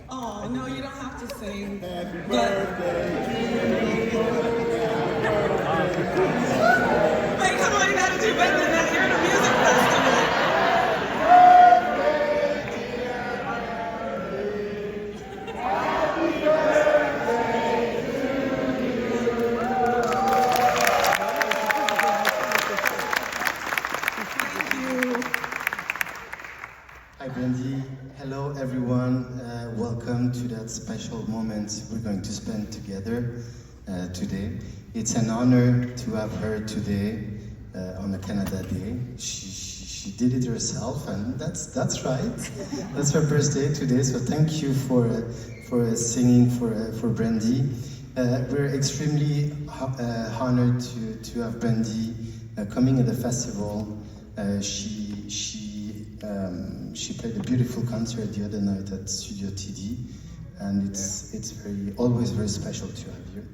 Oh, no, you don't have to sing. Happy But birthday to wait, come on, you gotta do better than that. You're at a music festival. Thank you. Hi, Brandee. Hello, everyone. Welcome to that special moment we're going to spend together today. It's an honor to have her today on a Canada Day. She did it herself, and that's right. That's her birthday today. So thank you for singing for Brandee. We're extremely honored to have Brandee coming at the festival. She played a beautiful concert the other night at Studio TD, and it's always very special to have you.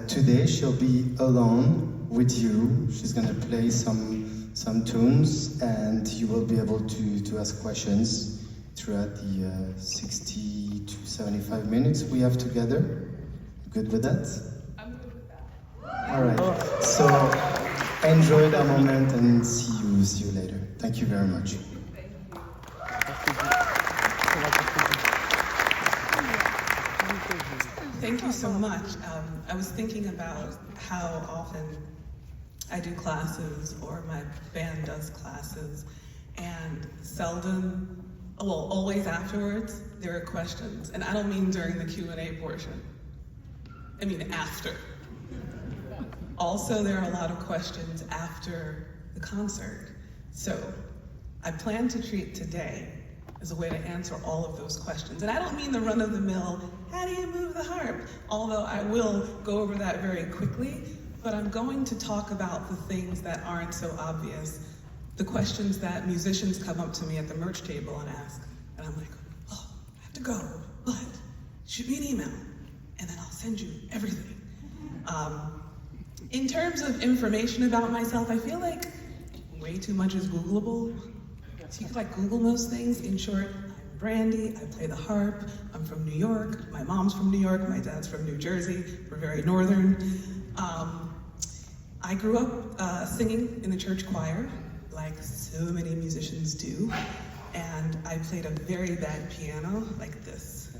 Today she'll be alone with you. She's gonna play some tunes, and you will be able to ask questions throughout the 60 to 75 minutes we have together. Good with that? I'm good with that. All right. So enjoy that moment, and see you later. Thank you very much. Thank you so much. I was thinking about how often I do classes or my band does classes, and seldom, well, always afterwards, there are questions. And I don't mean during the Q&A portion. I mean after. Also, there are a lot of questions after the concert. So I plan to treat today as a way to answer all of those questions. And I don't mean the run-of-the-mill, how do you move the harp? Although I will go over that very quickly, but I'm going to talk about the things that aren't so obvious, the questions that musicians come up to me at the merch table and ask. And I'm like, oh, I have to go, but shoot me an email, and then I'll send you everything. In terms of information about myself, I feel like way too much is Googleable. So you can like Google most things. In short, I'm Brandee, I play the harp, I'm from New York, my mom's from New York, my dad's from New Jersey, we're very northern. I grew up singing in the church choir, like so many musicians do, and I played a very bad piano, like this.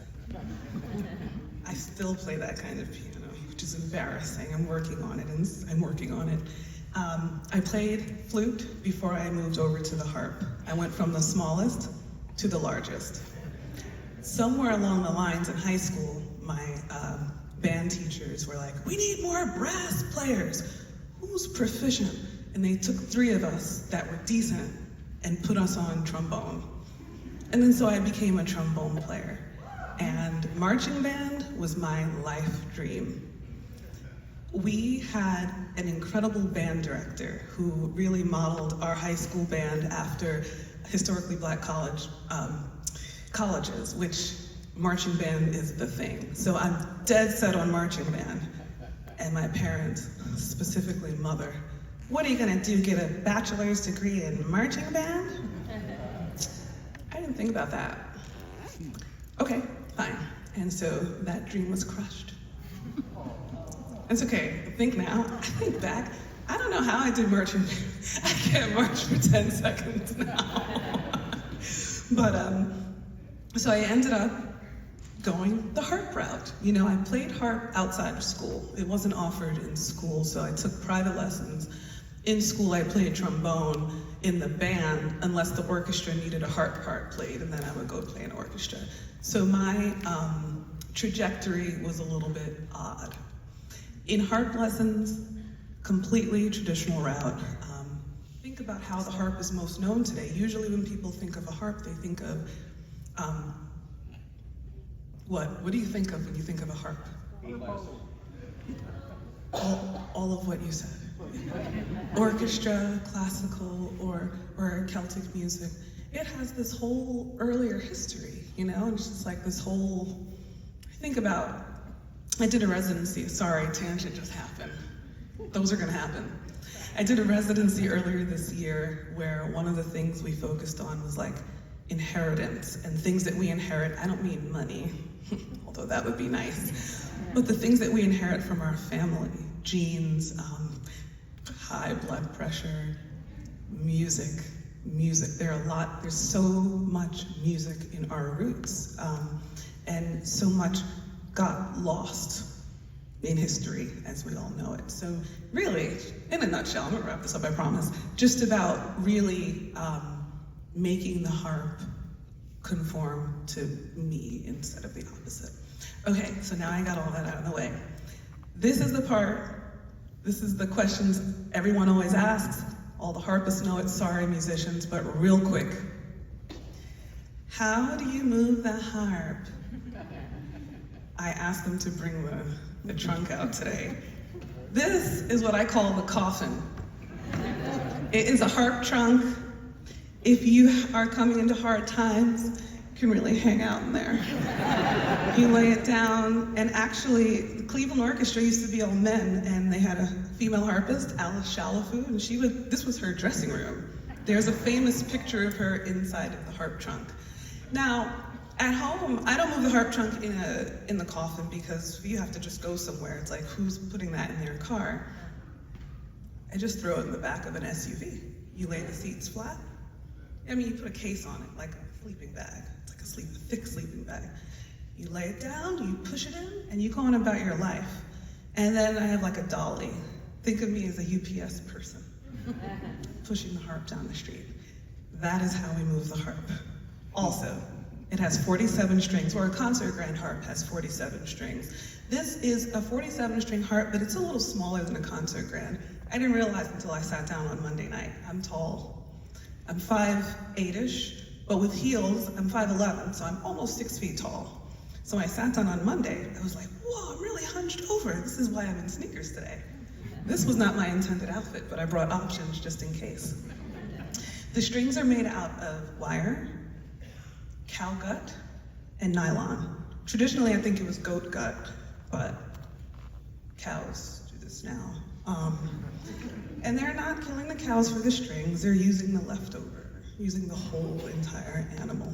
I still play that kind of piano, which is embarrassing. I'm working on it. I played flute before I moved over to the harp. I went from the smallest to the largest. Somewhere along the lines in high school, my band teachers were like, we need more brass players. Who's proficient? And they took 3 of us that were decent and put us on trombone. And then so I became a trombone player. And marching band was my life dream. We had an incredible band director who really modeled our high school band after historically black colleges, which marching band is the thing. So I'm dead set on marching band. And my parents, specifically mother, what are you gonna do, get a bachelor's degree in marching band? I didn't think about that. Okay, fine. And so that dream was crushed. It's okay, I think back, I don't know how I did marching band. I can't march for 10 seconds now. But, so I ended up going the harp route. You know, I played harp outside of school. It wasn't offered in school, so I took private lessons. In school, I played trombone in the band, unless the orchestra needed a harp part played, and then I would go play an orchestra. So my trajectory was a little bit odd. In harp lessons, completely traditional route. Think about how the harp is most known today. Usually when people think of a harp, they think of, what? What do you think of when you think of a harp? All of what you said. Orchestra, classical, or Celtic music. It has this whole earlier history, you know? And it's just like this whole, think about, I did a residency, sorry, tangent just happened. Those are gonna happen. I did a residency earlier this year where one of the things we focused on was like inheritance and things that we inherit. I don't mean money, although that would be nice, but the things that we inherit from our family, genes, high blood pressure, music. There's so much music in our roots, and so much got lost in history as we all know it. So really, in a nutshell, I'm gonna wrap this up, I promise, just about really making the harp conform to me instead of the opposite. Okay, so now I got all that out of the way. This is the questions everyone always asks. All the harpists know it, sorry musicians, but real quick. How do you move the harp? I asked them to bring the trunk out today. This is what I call the coffin. It is a harp trunk. If you are coming into hard times, you can really hang out in there. You lay it down, and actually, the Cleveland Orchestra used to be all men, and they had a female harpist, Alice Shalafou, and this was her dressing room. There's a famous picture of her inside of the harp trunk. Now, at home, I don't move the harp trunk in the coffin because you have to just go somewhere. It's like, who's putting that in their car? I just throw it in the back of an SUV. You lay the seats flat. I mean, you put a case on it, like a sleeping bag. It's like a thick sleeping bag. You lay it down, you push it in, and you go on about your life. And then I have like a dolly. Think of me as a UPS person, pushing the harp down the street. That is how we move the harp. Also, it has 47 strings, or a concert grand harp has 47 strings. This is a 47-string harp, but it's a little smaller than a concert grand. I didn't realize until I sat down on Monday night. I'm tall. I'm 5'8"-ish, but with heels, I'm 5'11", so I'm almost 6 feet tall. So when I sat down on Monday, I was like, whoa, I'm really hunched over. This is why I'm in sneakers today. This was not my intended outfit, but I brought options just in case. The strings are made out of wire, cow gut, and nylon. Traditionally, I think it was goat gut, but cows do this now. And they're not killing the cows for the strings, they're using the leftover, using the whole entire animal.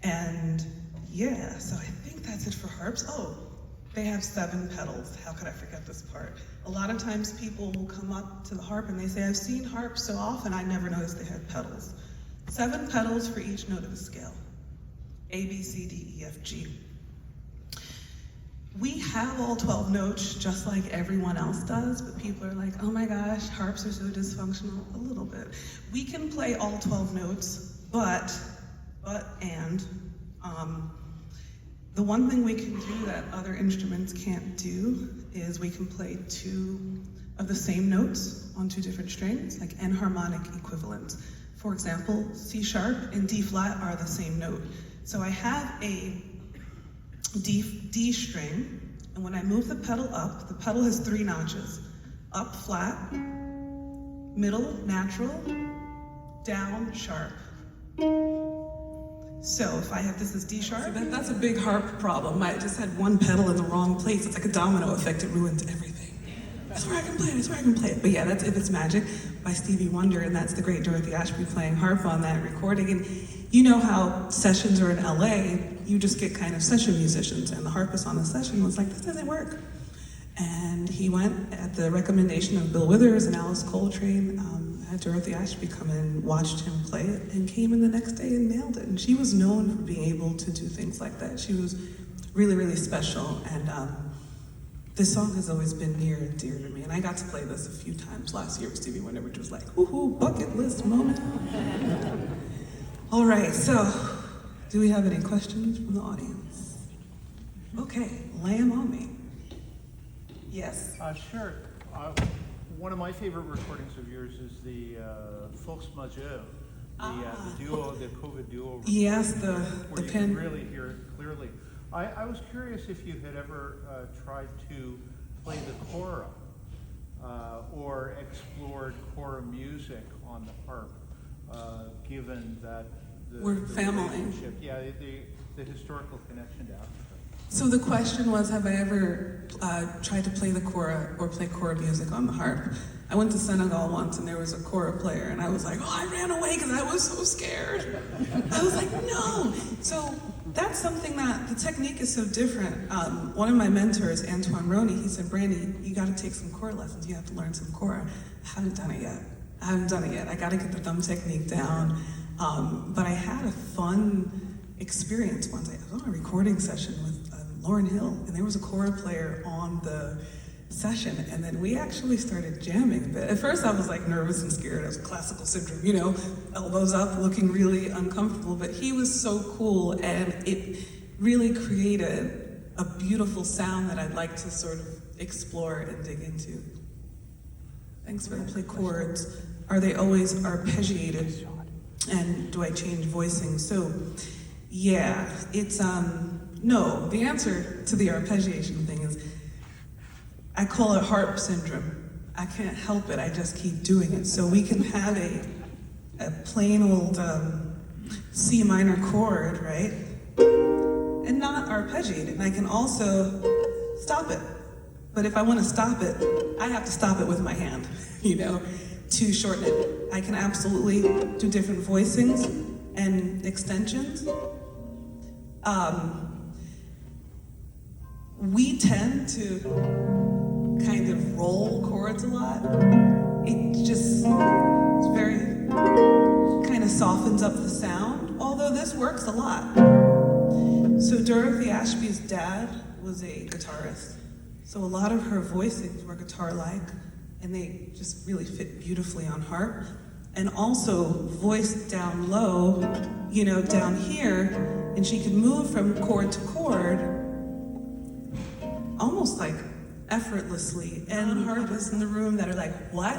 And yeah, so I think that's it for harps. Oh, they have 7 pedals. How could I forget this part? A lot of times people will come up to the harp and they say, I've seen harps so often, I never noticed they had pedals. 7 pedals for each note of the scale. A, B, C, D, E, F, G. We have all 12 notes just like everyone else does, but people are like, oh my gosh, harps are so dysfunctional. A little bit. We can play all 12 notes, but the one thing we can do that other instruments can't do is we can play 2 of the same notes on 2 different strings, like enharmonic equivalents. For example, C sharp and D flat are the same note. So I have a D string, and when I move the pedal up, the pedal has 3 notches. Up, flat, middle, natural, down, sharp. So if I have this as D sharp, that's a big harp problem. I just had 1 pedal in the wrong place. It's like a domino effect, it ruins everything. That's where I can play it, But yeah, that's If It's Magic by Stevie Wonder, and that's the great Dorothy Ashby playing harp on that recording. And you know how sessions are in LA, you just get kind of session musicians, and the harpist on the session was like, this doesn't work. And he went, at the recommendation of Bill Withers and Alice Coltrane, had Dorothy Ashby come in, watched him play it, and came in the next day and nailed it. And she was known for being able to do things like that. She was really, really special, and this song has always been near and dear to me. And I got to play this a few times last year with Stevie Wonder, which was like, woohoo, bucket list moment. All right, so, do we have any questions from the audience? Okay, lay them on me. Yes? Sure. One of my favorite recordings of yours is the Force Majeure, the duo, the COVID duo. Yes, where you can really hear it clearly. I was curious if you had ever tried to play the cora or explored cora music on the harp, given that we're family. Yeah, the historical connection to Africa. So the question was, have I ever tried to play the kora or play kora music on the harp? I went to Senegal once and there was a kora player and I was like, oh, I ran away because I was so scared. I was like, no. So that's something that the technique is so different. One of my mentors, Antoine Roney, he said, Brandee, you got to take some kora lessons. You have to learn some kora. I haven't done it yet. I got to get the thumb technique down. But I had a fun experience once. I was on a recording session with Lauryn Hill, and there was a kora player on the session, and then we actually started jamming. But at first I was like nervous and scared. It was classical syndrome, you know, elbows up, looking really uncomfortable. But he was so cool, and it really created a beautiful sound that I'd like to sort of explore and dig into. Thanks for the play chords. Are they always arpeggiated? And do I change voicing? So, yeah, it's, no. The answer to the arpeggiation thing is, I call it harp syndrome. I can't help it, I just keep doing it. So we can have a plain old C minor chord, right? And not arpeggiate it. And I can also stop it. But if I want to stop it, I have to stop it with my hand, you know, to shorten it. I can absolutely do different voicings and extensions. We tend to kind of roll chords a lot. It just very kind of softens up the sound, although this works a lot. So Dorothy Ashby's dad was a guitarist, so a lot of her voicings were guitar-like, and they just really fit beautifully on harp. And also voiced down low, you know, down here, and she could move from chord to chord almost like effortlessly. And harpists in the room that are like, what?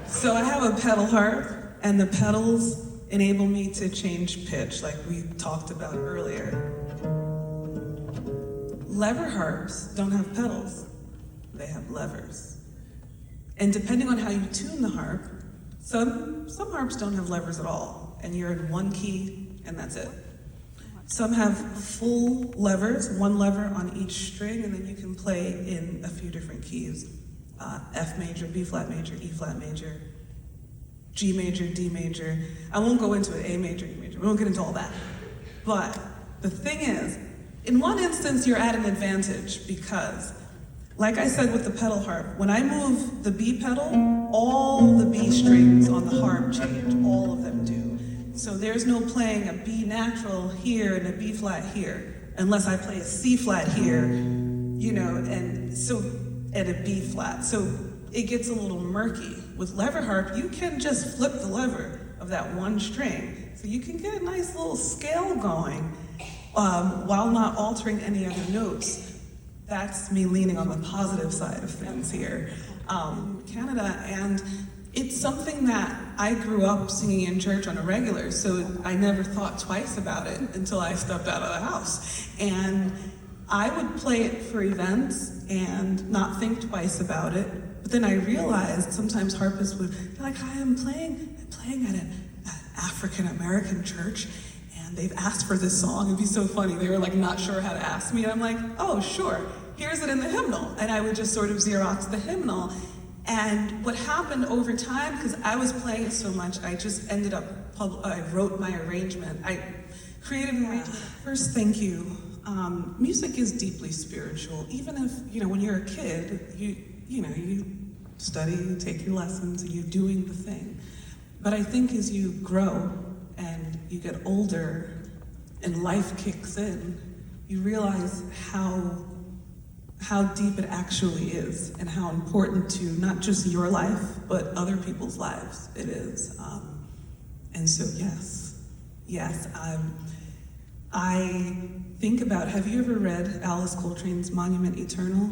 So I have a pedal harp, and the pedals enable me to change pitch, like we talked about earlier. Lever harps don't have pedals, they have levers. And depending on how you tune the harp, some harps don't have levers at all, and you're in one key, and that's it. Some have full levers, one lever on each string, and then you can play in a few different keys. F major, B flat major, E flat major, G major, D major. I won't go into it, A major, E major. We won't get into all that. But the thing is, in one instance, you're at an advantage because, like I said with the pedal harp, when I move the B pedal, all the B strings on the harp change, all of them do. So there's no playing a B natural here and a B flat here, unless I play a C flat here, you know, and a B flat. So it gets a little murky. With lever harp, you can just flip the lever of that one string. So you can get a nice little scale going while not altering any other notes. That's me leaning on the positive side of things here. Canada, and it's something that I grew up singing in church on a regular, so I never thought twice about it until I stepped out of the house. And I would play it for events and not think twice about it, but then I realized sometimes harpists would be like, hi, I'm playing at an African-American church, and they've asked for this song. It'd be so funny. They were like not sure how to ask me, and I'm like, oh, sure, here's it in the hymnal. And I would just sort of Xerox the hymnal. And what happened over time, because I was playing it so much, I just ended up, I wrote my arrangement. I created an arrangement. First, thank you. Music is deeply spiritual. Even if, you know, when you're a kid, you study, you take your lessons, and you're doing the thing. But I think as you grow and you get older and life kicks in, you realize how deep it actually is and how important to not just your life, but other people's lives it is. And so yes, I think about, have you ever read Alice Coltrane's Monument Eternal?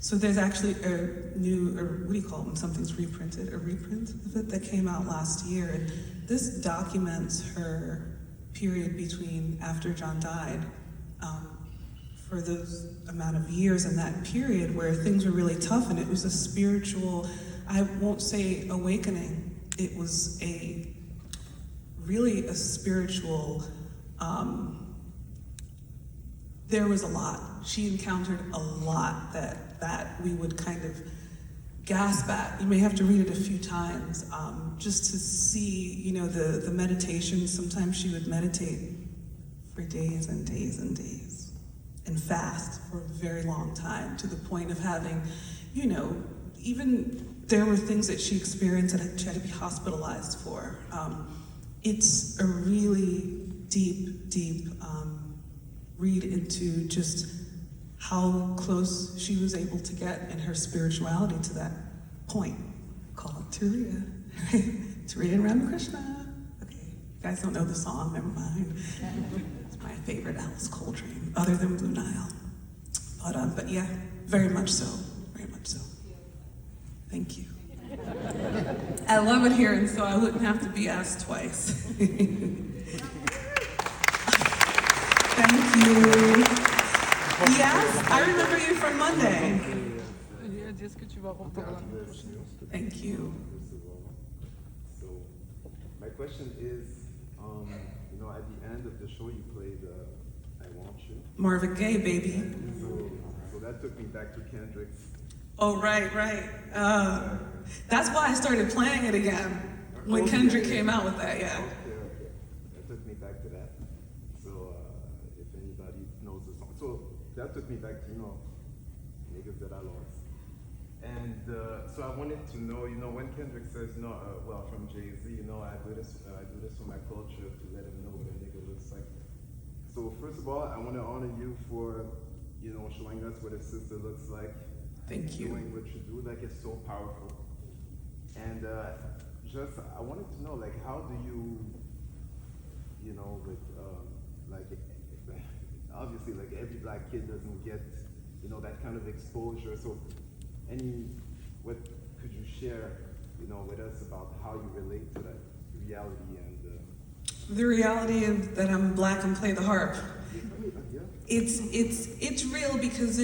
So there's actually a new, or what do you call it when something's reprinted? A reprint of it that came out last year. And this documents her period between after John died, for those amount of years in that period where things were really tough, and it was a spiritual, I won't say awakening, it was really a spiritual there was a lot. She encountered a lot that we would kind of gasp at. You may have to read it a few times just to see, you know, the meditation. Sometimes she would meditate for days and days and days and fast for a very long time, to the point of having, you know, even there were things that she experienced that she had to be hospitalized for. It's a really deep read into just how close she was able to get in her spirituality to that point. Call it Turiya, right? Turiya and Ramakrishna. Okay, you guys don't know the song, never mind. It's my favorite Alice Coltrane, other than Blue Nile. But yeah, very much so, very much so. Thank you. I love it here, and so I wouldn't have to be asked twice. Thank you. Yes, I remember you from Monday. Thank you. So, my question is, you know, at the end of the show, you played "I Want You." Marvin Gaye, baby. So that took me back to Kendrick's. Oh, right. That's why I started playing it again when Kendrick came out with that. Yeah. Okay. That took me back to that. So, if anybody knows the song, so that took me back to, you know, niggas that I lost. And so I wanted to know, you know, when Kendrick says, you know, well, from Jay-Z, you know, I do this for my culture to let him know what a nigga looks like. So first of all, I want to honor you for, you know, showing us what a sister looks like. Thank you. Doing what you do, like, it's so powerful. And just, I wanted to know, like, how do you, you know, with, like, obviously, like, every black kid doesn't get, you know, that kind of exposure. So, what could you share, you know, with us about how you relate to that reality and the reality of that I'm black and play the harp. yeah. It's real because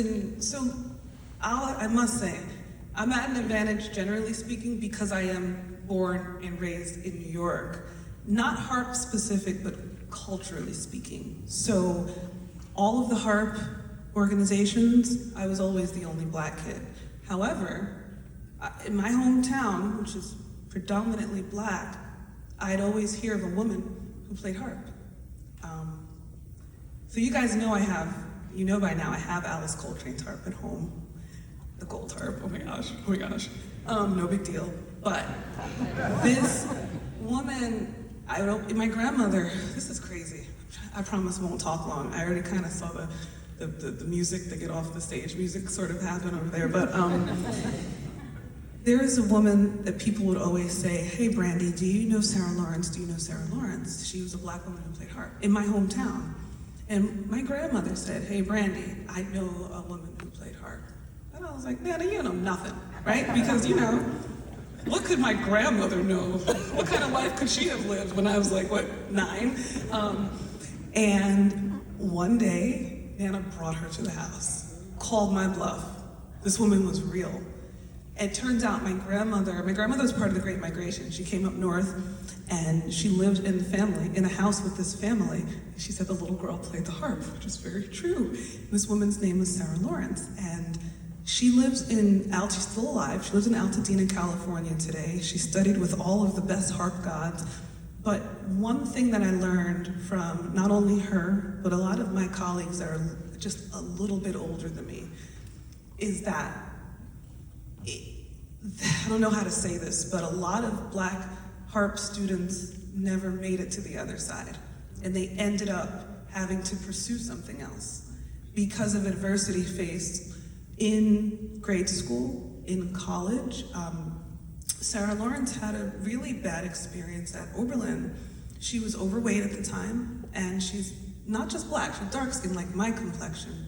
I must say, I'm at an advantage generally speaking because I am born and raised in New York. Not harp specific, but culturally speaking. So all of the harp organizations, I was always the only black kid. However, in my hometown, which is predominantly black, I'd always hear of a woman who played harp. So you guys know you know by now I have Alice Coltrane's harp at home. The gold harp, oh my gosh. No big deal. But this woman, my grandmother, this is crazy. I promise I won't talk long. I already kind of saw the music, to get off the stage music sort of happen over there. But there is a woman that people would always say, hey Brandee, do you know Sarah Lawrence? Do you know Sarah Lawrence? She was a black woman who played harp in my hometown. And my grandmother said, hey Brandee, I know a woman who played harp. And I was like, man, you know nothing, right? Because, you know, what could my grandmother know? What kind of life could she have lived when I was like, 9? And one day, Nana brought her to the house, called my bluff. This woman was real. It turns out my grandmother was part of the Great Migration. She came up north and she lived in a house with this family. She said the little girl played the harp, which is very true. This woman's name was Sarah Lawrence, and she lives she's still alive. She lives in Altadena, California today. She studied with all of the best harp gods. But one thing that I learned from not only her, but a lot of my colleagues that are just a little bit older than me, is that I don't know how to say this, but a lot of black harp students never made it to the other side. And they ended up having to pursue something else because of adversity faced in grade school, in college. Sarah Lawrence had a really bad experience at Oberlin. She was overweight at the time, and she's not just black, she's dark skinned like my complexion.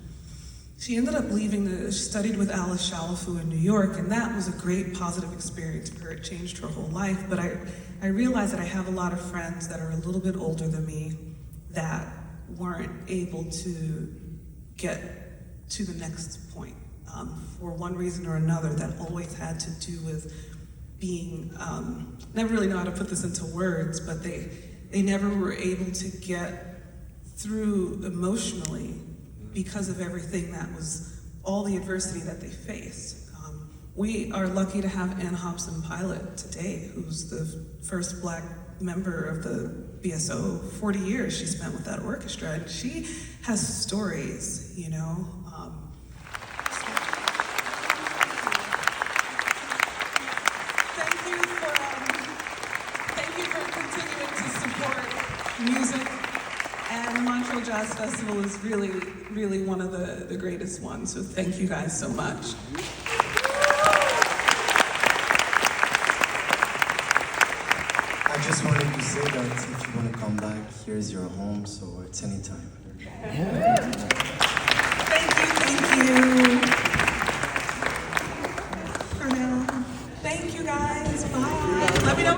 She ended up she studied with Alice Shalafu in New York, and that was a great positive experience for her. It changed her whole life. But I realized that I have a lot of friends that are a little bit older than me that weren't able to get to the next point for one reason or another, that always had to do with being, never really know how to put this into words, but they never were able to get through emotionally because of everything that was, all the adversity that they faced. We are lucky to have Ann Hobson Pilot today, who's the first Black member of the BSO. 40 years she spent with that orchestra, and she has stories, you know. Thank you for continuing to support music, and Montreal Jazz Festival is really, really one of the greatest ones, so thank you guys so much. I just wanted to say that if you want to come back, here's your home, so it's anytime. Thank you. For now. Thank you guys. Bye. Let me know.